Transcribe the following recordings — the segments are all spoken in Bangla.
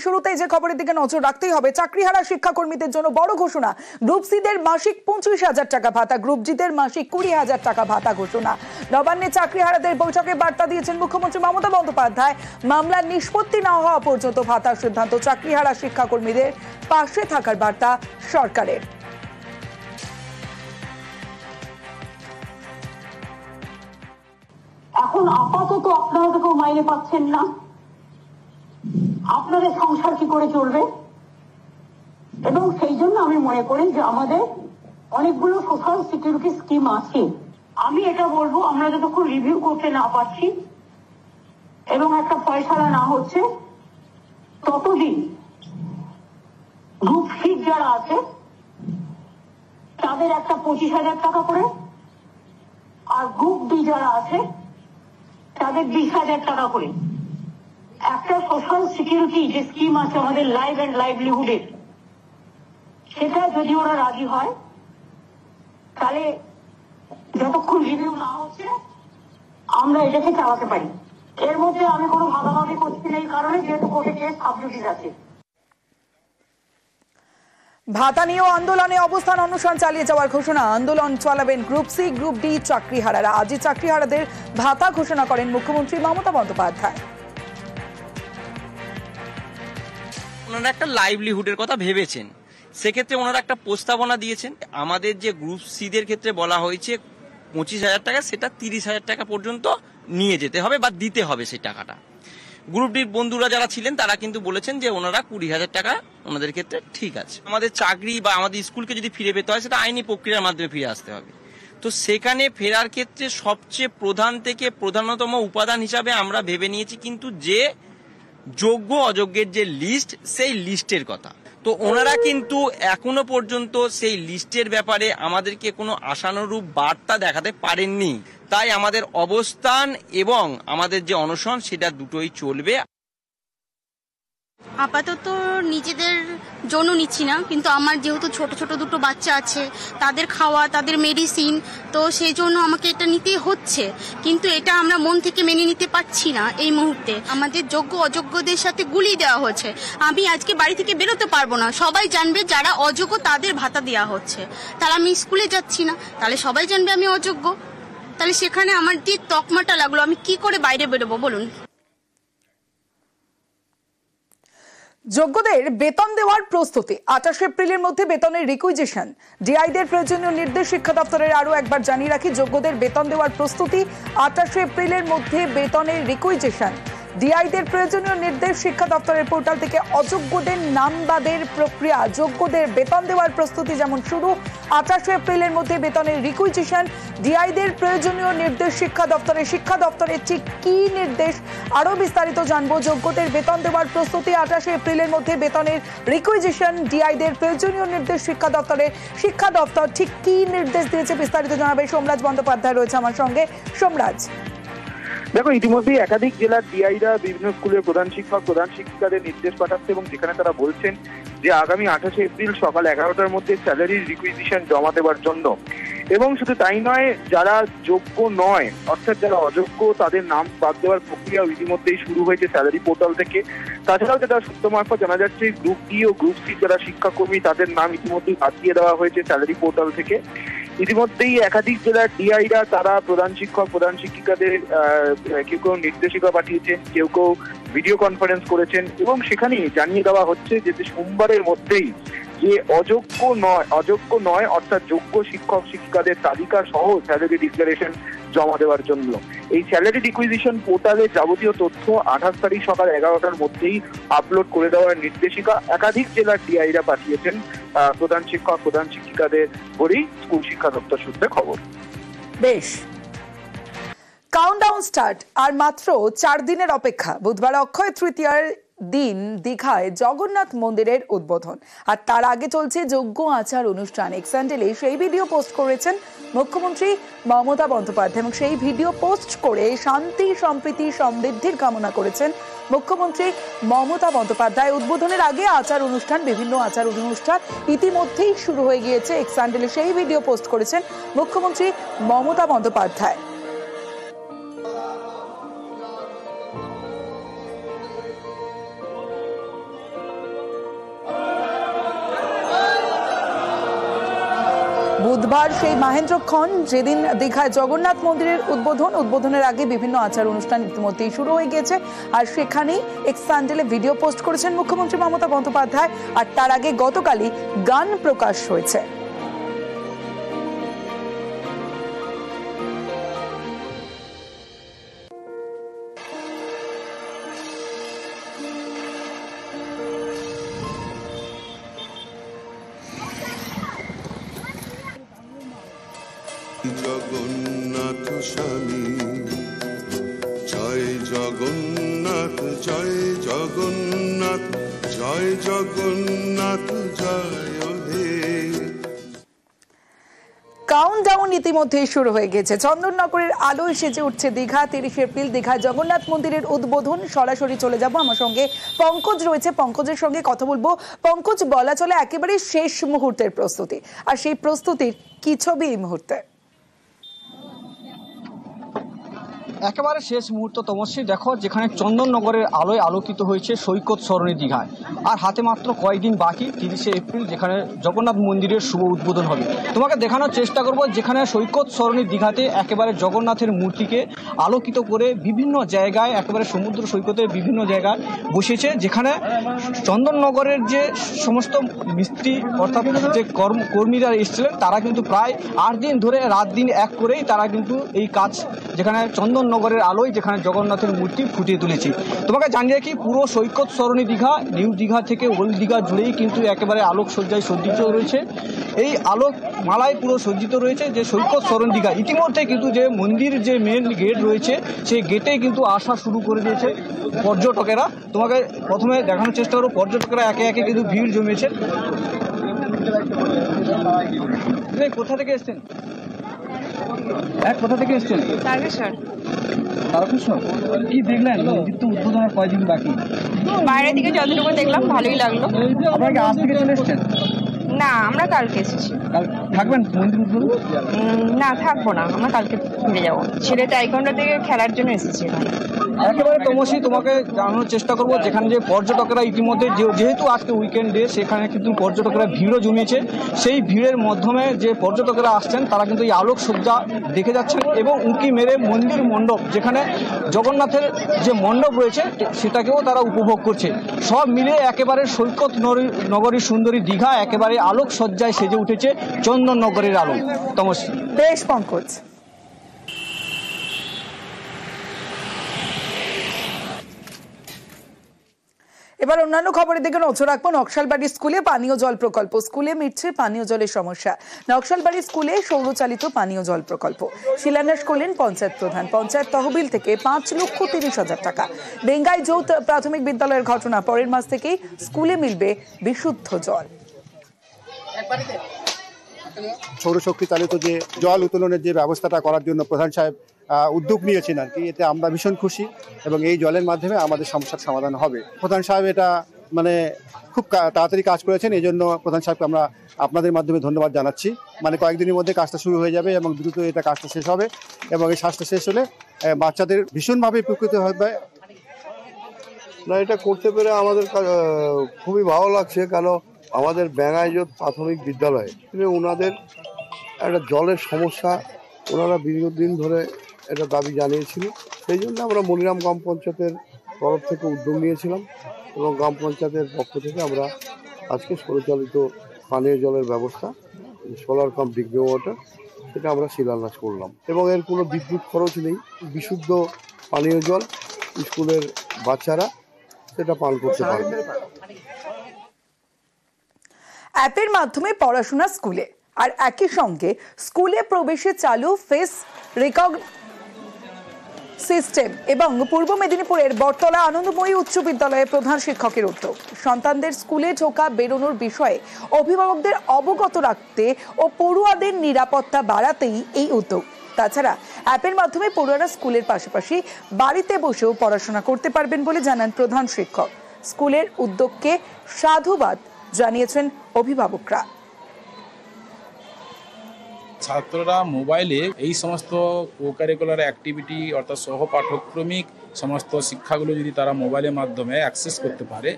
শুরুতেই যে খবরের দিকে নজর রাখতেই হবে, চাকরিহারা শিক্ষাকর্মীদের জন্য বড় ঘোষণা। গ্রুপ সি দের মাসিক 25,000 টাকা ভাতা, গ্রুপ জি দের মাসিক 20,000 টাকা ভাতা ঘোষণা। নবান্নে চাকরিহারাদের বৈঠকে বার্তা দিয়েছেন মুখ্যমন্ত্রী মমতা বন্দ্যোপাধ্যায়। মামলার নিষ্পত্তি না হওয়া পর্যন্ত ভাতার সিদ্ধান্ত। চাকরিহারা শিক্ষাকর্মীদের পাশে থাকার বার্তা সরকারের। এখন আপাতত আপনারা তো কেউ মাইনে পাচ্ছেন না, আপনাদের সংসার কি করে চলবে? এবং সেই জন্য আমি মনে করি যে আমাদের অনেকগুলো সোশ্যাল সিকিউরিটি স্কিম আছে। আমি এটা বলবো, আমরা যতক্ষণ রিভিউ করতে না পারছি এবং একটা ফয়সালা না হচ্ছে, ততদিন গ্রুপ সি যারা আছে তাদের একটা 25,000 টাকা করে, আর গ্রুপ ডি যারা আছে তাদের 20,000 টাকা করে একটা সোশ্যাল সিকিউরিটি যে স্কিম আছে আমাদের লাইফ এন্ড লাইভলিহুডের, সেটা যদি ওরা রাজি হয় তাহলে যতক্ষণ রিভিউ না হচ্ছে আমরা এটাকে চালাতে পারি। এর মধ্যে আমি কোনো ভাগাভাগি করছি না, এই কারণে যেহেতু কোর্টে কেস সাবজুডিস আছে। ভাতা নিয়েও আন্দোলনে অবস্থান অনুষ্ঠান চালিয়ে যাওয়ার ঘোষণা। আন্দোলন চালাবেন গ্রুপ সি গ্রুপ ডি চাকরিহারারা। আজই চাকরিহারাদের ভাতা ঘোষণা করেন মুখ্যমন্ত্রী মমতা বন্দ্যোপাধ্যায়। ওনারা একটা লাইভলিহুডের কথা ভেবেছেন, সেক্ষেত্রে ওনারা একটা প্রস্তাবনা দিয়েছেন। আমাদের যে গ্রুপ সি দের ক্ষেত্রে বলা হয়েছে 25,000 টাকা, সেটা 30,000 টাকা পর্যন্ত নিয়ে যেতে হবে বা দিতে হবে সেই টাকাটা। গ্রুপ ডির বন্ধুরা যারা ছিলেন তারা কিন্তু বলেছেন যে ওনারা 20,000 টাকা ওনাদের ক্ষেত্রে ঠিক আছে। আমাদের চাকরি বা আমাদের স্কুলকে যদি ফিরে পেতে হয় সেটা আইনি প্রক্রিয়ার মাধ্যমে ফিরে আসতে হবে। তো সেখানে ফেরার ক্ষেত্রে সবচেয়ে প্রধান থেকে প্রধানতম উপাদান হিসাবে আমরা ভেবে নিয়েছি কিন্তু যে যোগ্য অযোগ্যের যে লিস্ট, সেই লিস্টের কথা। তো ওনারা কিন্তু এখনো পর্যন্ত সেই লিস্টের ব্যাপারে আমাদেরকে কোনো আশানুরূপ বার্তা দেখাতে পারেননি। তাই আমাদের অবস্থান এবং আমাদের যে অনশন সেটা দুটোই চলবে। আপাতত নিজেদের জন্য নিচ্ছি না, কিন্তু আমার যেহেতু ছোট ছোট দুটো বাচ্চা আছে, তাদের খাওয়া, তাদের মেডিসিন, তো সেই জন্য আমাকে এটা নিতেই হচ্ছে। কিন্তু এটা আমরা মন থেকে মেনে নিতে পারছি না এই মুহূর্তে। আমাদের যোগ্য অযোগ্যদের সাথে গুলিয়ে দেওয়া হচ্ছে। আমি আজকে বাড়ি থেকে বেরোতে পারবো না, সবাই জানবে যারা অযোগ্য তাদের ভাতা দেওয়া হচ্ছে। তাহলে আমি স্কুলে যাচ্ছি না, তাহলে সবাই জানবে আমি অযোগ্য। তাহলে সেখানে আমার যে তকমাটা লাগলো, আমি কি করে বাইরে বেরোবো বলুন? যোগ্যদের বেতন দেওয়ার প্রস্তুতি। 28 এপ্রিলের মধ্যে বেতনের রিকুইজিশন। ডিআইদের প্রয়োজনীয় নির্দেশ শিক্ষা দপ্তরের। আরো একবার জানিয়ে রাখি, যোগ্যদের বেতন দেওয়ার প্রস্তুতি। 28 এপ্রিলের মধ্যে বেতনের রিকুইজিশন। ডিআইদের প্রয়োজনীয় নির্দেশ শিক্ষা দপ্তরের পোর্টাল থেকে। অযোগ্যদের নাম বাদের প্রক্রিয়া, যোগ্যদের বেতন দেওয়ার প্রস্তুতি যেমন শুরু। 28 এপ্রিলের মধ্যে বেতনের রিকুইজিশন। ডিআইদের প্রয়োজনীয় নির্দেশ শিক্ষা দপ্তরের। শিক্ষা দপ্তরের ঠিক কি নির্দেশ, আরো বিস্তারিত জানবো। যোগ্যদের বেতন দেওয়ার প্রস্তুতি, 28 এপ্রিলের মধ্যে বেতনের রিকুইজিশন। ডিআইদের প্রয়োজনীয় নির্দেশ শিক্ষা দপ্তরের। শিক্ষা দপ্তর ঠিক কি নির্দেশ দিয়েছে বিস্তারিত জানাবে সোমরাজ বন্দ্যোপাধ্যায় রয়েছে আমার সঙ্গে। সোমরাজ, দেখো, ইতিমধ্যে একাধিক জেলার ডিআইরা বিভিন্ন স্কুলের প্রধান শিক্ষক প্রধান শিক্ষিকাদের নির্দেশ পাঠাচ্ছে এবং যেখানে তারা বলছেন যে আগামী 28 এপ্রিল সকাল 11টার মধ্যে স্যালারির রিকুইজিশন জমা দেওয়ার জন্য। এবং শুধু তাই নয়, যারা যোগ্য নয় অর্থাৎ যারা অযোগ্য তাদের নাম বাদ দেওয়ার প্রক্রিয়া ইতিমধ্যেই শুরু হয়েছে স্যালারি পোর্টাল থেকে। তাছাড়াও যেটা সূত্র মারফত জানা যাচ্ছে, গ্রুপ ডি ও গ্রুপ সি যারা শিক্ষাকর্মী তাদের নাম ইতিমধ্যেই বাদ দিয়ে দেওয়া হয়েছে স্যালারি পোর্টাল থেকে। ইতিমধ্যেই একাধিক জেলার ডিআইরা তারা প্রধান শিক্ষক প্রধান শিক্ষিকাদের কেউ কেউ নির্দেশিকা পাঠিয়েছেন, কেউ কেউ ভিডিও কনফারেন্স করেছেন এবং সেখানে জানিয়ে দেওয়া হচ্ছে যে সোমবারের মধ্যেই যে অযোগ্য নয় অর্থাৎ যোগ্য শিক্ষক শিক্ষিকাদের তালিকা সহ স্যালারি ডিক্লারেশন জমা দেওয়ার জন্য। এই স্যালারি রিকুইজিশন পোর্টালে যাবতীয় তথ্য 28 তারিখ সকাল 11টার মধ্যেই আপলোড করে দেওয়ার নির্দেশিকা একাধিক জেলার ডিআইরা পাঠিয়েছেন প্রধান শিক্ষক প্রধান শিক্ষিকাদের বলেই স্কুল শিক্ষা দপ্তর সূত্রে খবর। বেশ, কাউন্টডাউন স্টার্ট। আর মাত্র 4 দিনের অপেক্ষা। বুধবার অক্ষয় তৃতীয়ার দিন দীঘায় জগন্নাথ মন্দিরের উদ্বোধন, আর তার আগে চলছে যজ্ঞ আচার অনুষ্ঠান। এক্স হ্যান্ডেলে সেই ভিডিও পোস্ট করেছেন মুখ্যমন্ত্রী মমতা বন্দ্যোপাধ্যায় এবং সেই ভিডিও পোস্ট করে শান্তি সম্প্রীতি সমৃদ্ধির কামনা করেছেন মুখ্যমন্ত্রী মমতা বন্দ্যোপাধ্যায়। উদ্বোধনের আগে আচার অনুষ্ঠান, বিভিন্ন আচার অনুষ্ঠান ইতিমধ্যেই শুরু হয়ে গিয়েছে। এক্স হ্যান্ডেলে সেই ভিডিও পোস্ট করেছেন মুখ্যমন্ত্রী মমতা বন্দ্যোপাধ্যায়। বুধবার সেই মাহেন্দ্রক্ষণ যেদিন দীঘায় জগন্নাথ মন্দিরের উদ্বোধনের আগে বিভিন্ন আচার অনুষ্ঠান ইতিমধ্যেই শুরু হয়ে গিয়েছে। আর সেখানেই এক্স হ্যান্ডেলে ভিডিও পোস্ট করেছেন মুখ্যমন্ত্রী মমতা বন্দ্যোপাধ্যায়। আর তার আগে গতকালই গান প্রকাশ হয়েছে। জগন্নাথ স্বামী জয় জগন্নাথ জয় জগন্নাথ জয় জগন্নাথ জয় হে। কাউন্টডাউন ইতিমধ্যেই শুরু হয়ে গেছে। চন্দননগরের আলোয় সেজে উঠছে দীঘা। 30 এপ্রিল দীঘায় জগন্নাথ মন্দিরের উদ্বোধন। সরাসরি চলে যাব, আমার সঙ্গে পঙ্কজ রয়েছে, পঙ্কজের সঙ্গে কথা বলবো। পঙ্কজ, বলা চলে একেবারে শেষ মুহূর্তের প্রস্তুতি, আর সেই প্রস্তুতির কি ছবি এই মুহূর্তে? একেবারে শেষ মুহূর্ত তমস্বী, দেখো যেখানে চন্দননগরের আলোয় আলোকিত হয়েছে সৈকত সরণি দীঘায়। আর হাতে মাত্র কয়েকদিন বাকি 30 এপ্রিল যেখানে জগন্নাথ মন্দিরের শুভ উদ্বোধন হবে। তোমাকে দেখানোর চেষ্টা করব যেখানে সৈকত সরণি দীঘাতে একেবারে জগন্নাথের মূর্তিকে আলোকিত করে বিভিন্ন জায়গায়, একেবারে সমুদ্র সৈকতের বিভিন্ন জায়গায় বসেছে। যেখানে চন্দননগরের যে সমস্ত মিস্ত্রি অর্থাৎ যে কর্মীরা এসেছিলেন তারা কিন্তু প্রায় 8 দিন ধরে রাত দিন এক করেই তারা কিন্তু এই কাজ, যেখানে চন্দননগরের আলোয় যেখানে জগন্নাথের মূর্তি ফুটিয়ে তুলেছে। তোমাকে জানিয়ে রাখি, পুরো সৈকত সরণি দীঘা, নিউ দীঘা থেকে ওল্ড দীঘা জুড়েই কিন্তু একেবারে আলোকসজ্জায় সজ্জিত রয়েছে। এই আলোক মালায় পুরো সজ্জিত রয়েছে যে সৈকত সরণি দীঘা। ইতিমধ্যে কিন্তু যে মন্দির যে মেন গেট রয়েছে সেই গেটে কিন্তু আসা শুরু করে দিয়েছে পর্যটকেরা। তোমাকে প্রথমে দেখানোর চেষ্টা করবো, পর্যটকেরা একে একে কিন্তু ভিড় জমিয়েছে। কোথা থেকে এসছেন? কোথা থেকে এসছেন? তারকেশ্বর। তারকেশ্বর, কি দেখলেন? মন্দির তো উদ্বোধনের কয়দিন বাকি। বাইরে থেকে যতটুকু দেখলাম ভালোই লাগলো। আপনারা কি আজ থেকে চলে এসছেন? না, আমরা কালকে এসেছি। থাকবেন মন্দির উদ্বোধন? না, থাকবো না, আমরা কালকে ফিরে যাবো। ছেলে টাইকোয়ান্ডো থেকে খেলার জন্য এসেছি এখানে। একেবারে তমসি, তোমাকে জানানোর চেষ্টা করবো যেখানে যে পর্যটকেরা ইতিমধ্যে যেহেতু আজকে উইকেন্ড ডে, সেখানে কিন্তু পর্যটকেরা ভিড়ও জমিয়েছে। সেই ভিড়ের মাধ্যমে যে পর্যটকেরা আসছেন তারা কিন্তু এই আলোকসজ্জা দেখে যাচ্ছেন এবং উঁকি মেরে মন্দির মণ্ডপ, যেখানে জগন্নাথের যে মণ্ডপ রয়েছে সেটাকেও তারা উপভোগ করছে। সব মিলে একেবারে সৈকত নগরী সুন্দরী দীঘা একেবারে আলোকসজ্জায় সেজে উঠেছে চন্দননগরের আলো। তমসি, বেশ পঙ্কজ। এবার অন্যান্য খবরের দিকে নজর রাখবো। নকশালবাড়ি স্কুলে পানীয় জল প্রকল্প। স্কুলে মিটছে পানীয় জলের সমস্যা। নকশালবাড়ি স্কুলে সৌরচালিত পানীয় জল প্রকল্প শিলান্যাস করলেন পঞ্চায়েত প্রধান। পঞ্চায়েত তহবিল থেকে 5,30,000 টাকা। বেঙ্গাই যৌথ প্রাথমিক বিদ্যালয়ের ঘটনা। পরের মাস থেকেই স্কুলে মিলবে বিশুদ্ধ জল। সৌরশক্তি চালিত যে জল উত্তোলনের যে ব্যবস্থাটা করার জন্য প্রধান সাহেব উদ্যোগ নিয়েছেন আর কি, এতে আমরা ভীষণ খুশি এবং এই জলের মাধ্যমে আমাদের সমস্যার সমাধান হবে। প্রধান সাহেব এটা মানে খুব তাড়াতাড়ি কাজ করেছেন, এই জন্য প্রধান সাহেবকে আমরা আপনাদের মাধ্যমে ধন্যবাদ জানাচ্ছি। মানে কয়েকদিনের মধ্যে কাজটা শুরু হয়ে যাবে এবং দ্রুত এটা কাজটা শেষ হবে এবং এই কাজটা শেষ হলে বাচ্চাদের ভীষণভাবে উপকৃত হবে। না, এটা করতে পেরে আমাদের খুবই ভালো লাগছে, কারণ আমাদের বেঙ্গাইজোত প্রাথমিক বিদ্যালয়ে ওনাদের একটা জলের সমস্যা, ওনারা দীর্ঘদিন ধরে এটা দাবি জানিয়েছিল। সেই জন্য আমরা মনিরাম গ্রাম পঞ্চায়েতের তরফ থেকে উদ্যোগ নিয়েছিলাম এবং গ্রাম পঞ্চায়েতের পক্ষ থেকে আমরা আজকে সৌরচালিত পানীয় জলের ব্যবস্থা, সোলার কাম ড্রিঙ্কিং ওয়াটার, সেটা আমরা শিলান্যাস করলাম এবং এর কোনো বিদ্যুৎ খরচ নেই। বিশুদ্ধ পানীয় জল স্কুলের বাচ্চারা সেটা পান করতে পারবে। অ্যাপের মাধ্যমে পড়াশোনা স্কুলে, আর একই সঙ্গে স্কুলে প্রবেশে চালু ফেস সিস্টেম এবং পূর্ব মেদিনীপুরের বটতলা আনন্দময়ী উচ্চ বিদ্যালয়ের প্রধান শিক্ষকের উদ্যোগ। সন্তানদের স্কুলে ঢোকা বেরোনোর বিষয়ে অভিভাবকদের অবগত রাখতে ও পড়ুয়াদের নিরাপত্তা বাড়াতেই এই উদ্যোগ। তাছাড়া অ্যাপের মাধ্যমে পড়ুয়ারা স্কুলের পাশাপাশি বাড়িতে বসেও পড়াশোনা করতে পারবেন বলে জানান প্রধান শিক্ষক। স্কুলের উদ্যোগকে সাধুবাদ জানিয়েছেন অভিভাবকরা। ছাত্ররা মোবাইলে এই সমস্ত কো কারিকুলার অ্যাক্টিভিটি অর্থাৎ সহ পাঠ্যক্রমিক সমস্ত শিক্ষাগুলো যদি তারা মোবাইলের মাধ্যমে অ্যাক্সেস করতে পারে,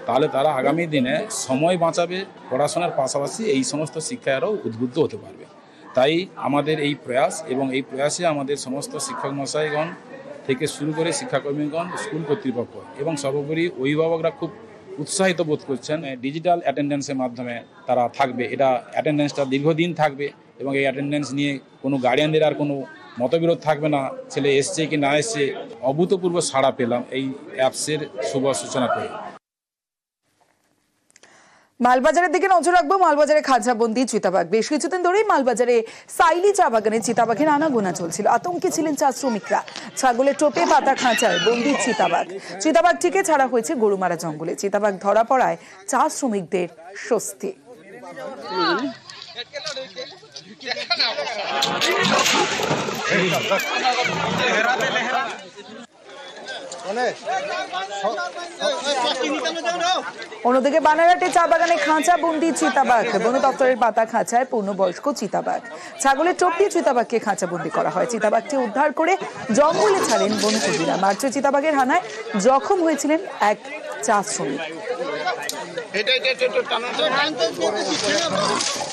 তাহলে তারা আগামী দিনে সময় বাঁচাবে, পড়াশোনার পাশাপাশি এই সমস্ত শিক্ষায় আরও উদ্বুদ্ধ হতে পারবে। তাই আমাদের এই প্রয়াস এবং এই প্রয়াসে আমাদের সমস্ত শিক্ষক মশাইগণ থেকে শুরু করে শিক্ষাকর্মীগণ, স্কুল কর্তৃপক্ষ এবং সর্বোপরি অভিভাবকরা খুব উৎসাহিত বোধ করছেন। ডিজিটাল অ্যাটেন্ডেন্সের মাধ্যমে তারা থাকবে, এটা অ্যাটেন্ডেন্সটা দীর্ঘদিন থাকবে এবং এই অ্যাটেন্ডেন্স নিয়ে কোনো গার্ডিয়ানদের আর কোনো মতবিরোধ থাকবে না, ছেলে এসছে কি না এসছে। অভূতপূর্ব সাড়া পেলাম এই অ্যাপসের শুভ সূচনা করে। মালবাজারের দিকে নজর রাখবো। মালবাজারে খাঁচাবন্দি চিতাবাঘ। বেশ কিছুদিন ধরেই মালবাজারে সাইলি চা বাগানে চিতাবাঘের আনাগোনা চলছিল। আতঙ্কে ছিলেন চা শ্রমিকরা। ছাগলের টোপে পাতা খাঁচায় বন্দি চিতাবাঘ। চিতাবাঘটিকে ছাড়া হয়েছে গরুমারা জঙ্গলে। চিতাবাঘ ধরা পড়ায় চা শ্রমিকদের স্বস্তি। অন্যদিকে বানারহাটে চা বাগানে খাঁচা বন্দি চিতাবাঘ। বন দপ্তরের পাতা খাঁচায় পূর্ণবয়স্ক চিতাবাঘ। ছাগলের টোপ দিয়ে চিতাবাঘকে খাঁচা বন্দি করা হয়। চিতাবাঘটি উদ্ধার করে জঙ্গলে ছাড়েন বনকর্মীরা। মার্চে চিতাবাঘের হানায় জখম হয়েছিলেন এক চা শ্রমিক।